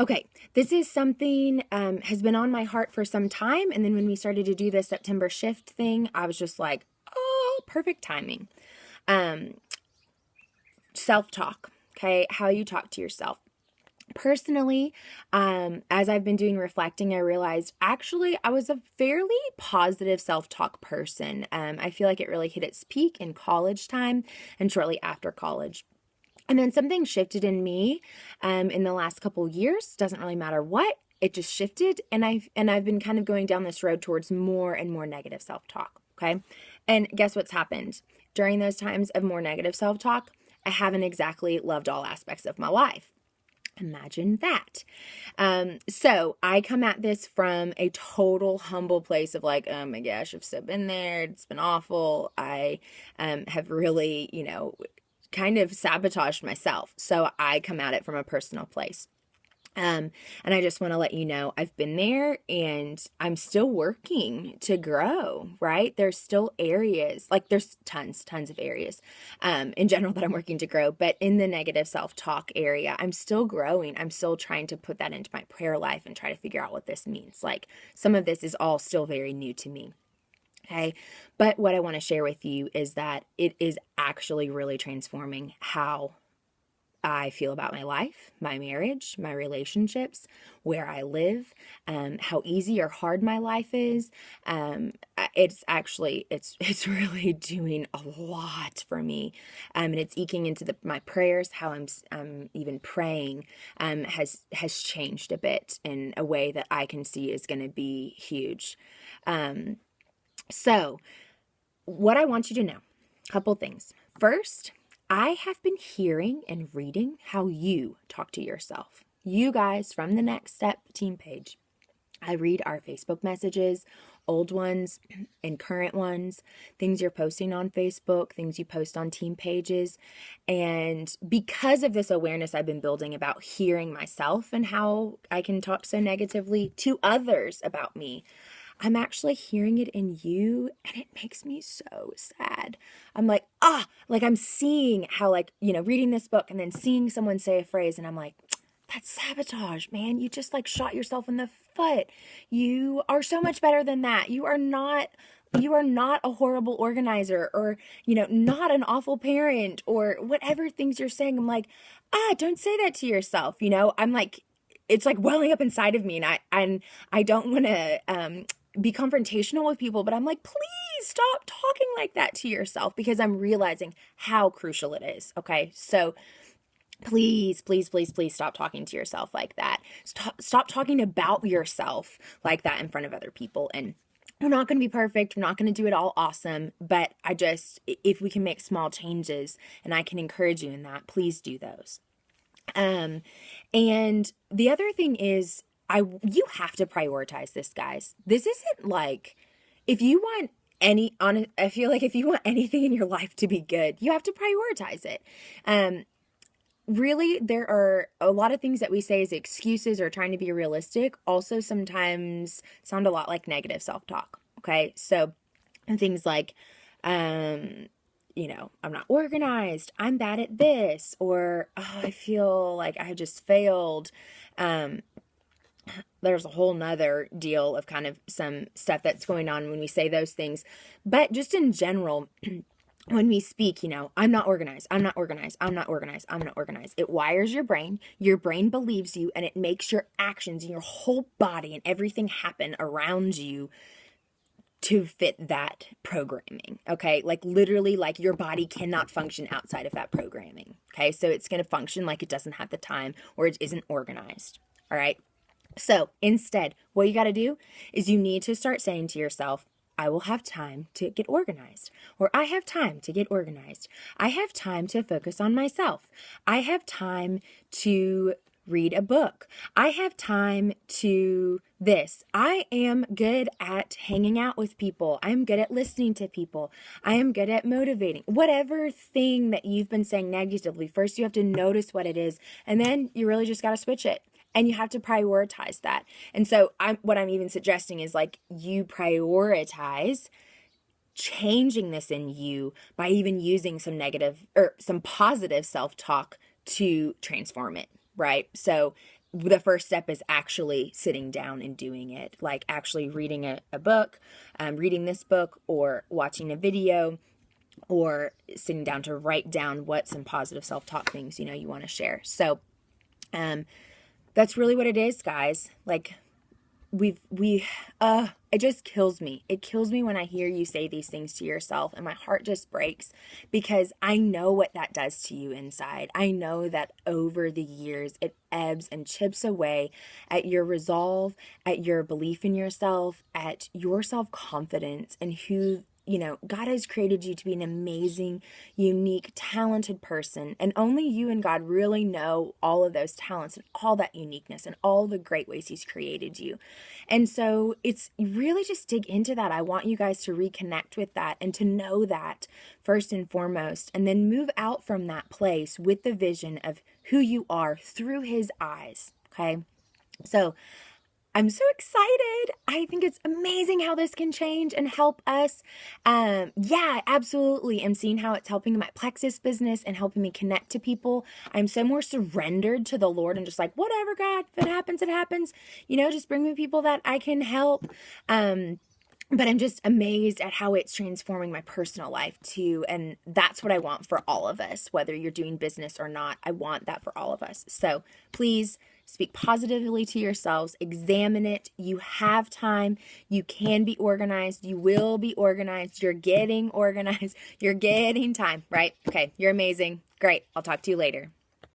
Okay, this is something has been on my heart for some time. And then when we started to do the September shift thing, I was just like, oh, perfect timing. Um, Self-talk, okay? How you talk to yourself. Personally, as I've been doing reflecting, I realized actually I was a fairly positive self-talk person. I feel like it really hit its peak in college time and shortly after college. And then something shifted in me in the last couple years. Doesn't really matter what. It just shifted, and I've been kind of going down this road towards more and more negative self-talk. Okay, and guess what's happened during those times of more negative self-talk? I haven't exactly loved all aspects of my life. Imagine that. So I come at this from a total humble place of like, oh my gosh, I've so been there. It's been awful. I have really, kind of sabotaged myself. So I come at it from a personal place. And I just want to let you know I've been there and I'm still working to grow, right? There's still areas, like there's tons of areas in general that I'm working to grow, but in the negative self-talk area, I'm still growing. I'm still trying to put that into my prayer life and try to figure out what this means. Like some of this is all still very new to me. Okay. But what I want to share with you is that it is actually really transforming how I feel about my life, my marriage, my relationships, where I live, how easy or hard my life is. It's actually, it's really doing a lot for me. And it's eking into my prayers, how I'm even praying, has changed a bit in a way that I can see is going to be huge. So what I want you to know, a couple things. First, I have been hearing and reading how you talk to yourself. You guys from the Next Step team page. I read our Facebook messages, old ones and current ones, things you're posting on Facebook, things you post on team pages. And because of this awareness I've been building about hearing myself and how I can talk so negatively to others about me, I'm actually hearing it in you, and it makes me so sad. I'm like, like I'm seeing how, like, reading this book and then seeing someone say a phrase, and I'm like, that's sabotage, man. You just like shot yourself in the foot. You are so much better than that. You are not a horrible organizer or, not an awful parent or whatever things you're saying. I'm like, don't say that to yourself. I'm like, it's like welling up inside of me, and I don't want to, be confrontational with people, but I'm like, please stop talking like that to yourself because I'm realizing how crucial it is. Okay. So please stop talking to yourself like that. Stop talking about yourself like that in front of other people. And we're not going to be perfect. We're not going to do it all awesome, but if we can make small changes and I can encourage you in that, please do those. And the other thing is, you have to prioritize this, guys. This isn't like, if you want I feel like if you want anything in your life to be good, you have to prioritize it. Really, there are a lot of things that we say as excuses or trying to be realistic also sometimes sound a lot like negative self-talk. Okay. So things like, I'm not organized, I'm bad at this, or I feel like I just failed. There's a whole nother deal of kind of some stuff that's going on when we say those things. But just in general, when we speak, I'm not organized, I'm not organized, I'm not organized, I'm not organized. It wires your brain believes you, and it makes your actions and your whole body and everything happen around you to fit that programming. Okay. Like literally, like your body cannot function outside of that programming. Okay. So it's going to function like it doesn't have the time or it isn't organized. All right. So instead, what you got to do is you need to start saying to yourself, I will have time to get organized, or I have time to get organized. I have time to focus on myself. I have time to read a book. I have time to this. I am good at hanging out with people. I am good at listening to people. I am good at motivating. Whatever thing that you've been saying negatively, first you have to notice what it is, and then you really just got to switch it. And you have to prioritize that. And so what I'm even suggesting is like you prioritize changing this in you by even using some negative or some positive self-talk to transform it, right? So the first step is actually sitting down and doing it, like actually reading a book, reading this book, or watching a video, or sitting down to write down what some positive self-talk things, you want to share. So, that's really what it is, guys. Like, it just kills me. It kills me when I hear you say these things to yourself, and my heart just breaks, because I know what that does to you inside. I know that over the years, it ebbs and chips away at your resolve, at your belief in yourself, at your self-confidence, and who God has created you to be an amazing, unique, talented person. And only you and God really know all of those talents and all that uniqueness and all the great ways He's created you. And so it's really just dig into that. I want you guys to reconnect with that and to know that first and foremost, and then move out from that place with the vision of who you are through His eyes. Okay. So I'm so excited. I think it's amazing how this can change and help us. Yeah, absolutely. I'm seeing how it's helping my Plexus business and helping me connect to people. I'm so more surrendered to the Lord and just like, whatever, God, if it happens, it happens. Just bring me people that I can help. But I'm just amazed at how it's transforming my personal life too. And that's what I want for all of us, whether you're doing business or not. I want that for all of us. So please speak positively to yourselves. Examine it. You have time. You can be organized. You will be organized. You're getting organized. You're getting time, right? Okay. You're amazing. Great. I'll talk to you later.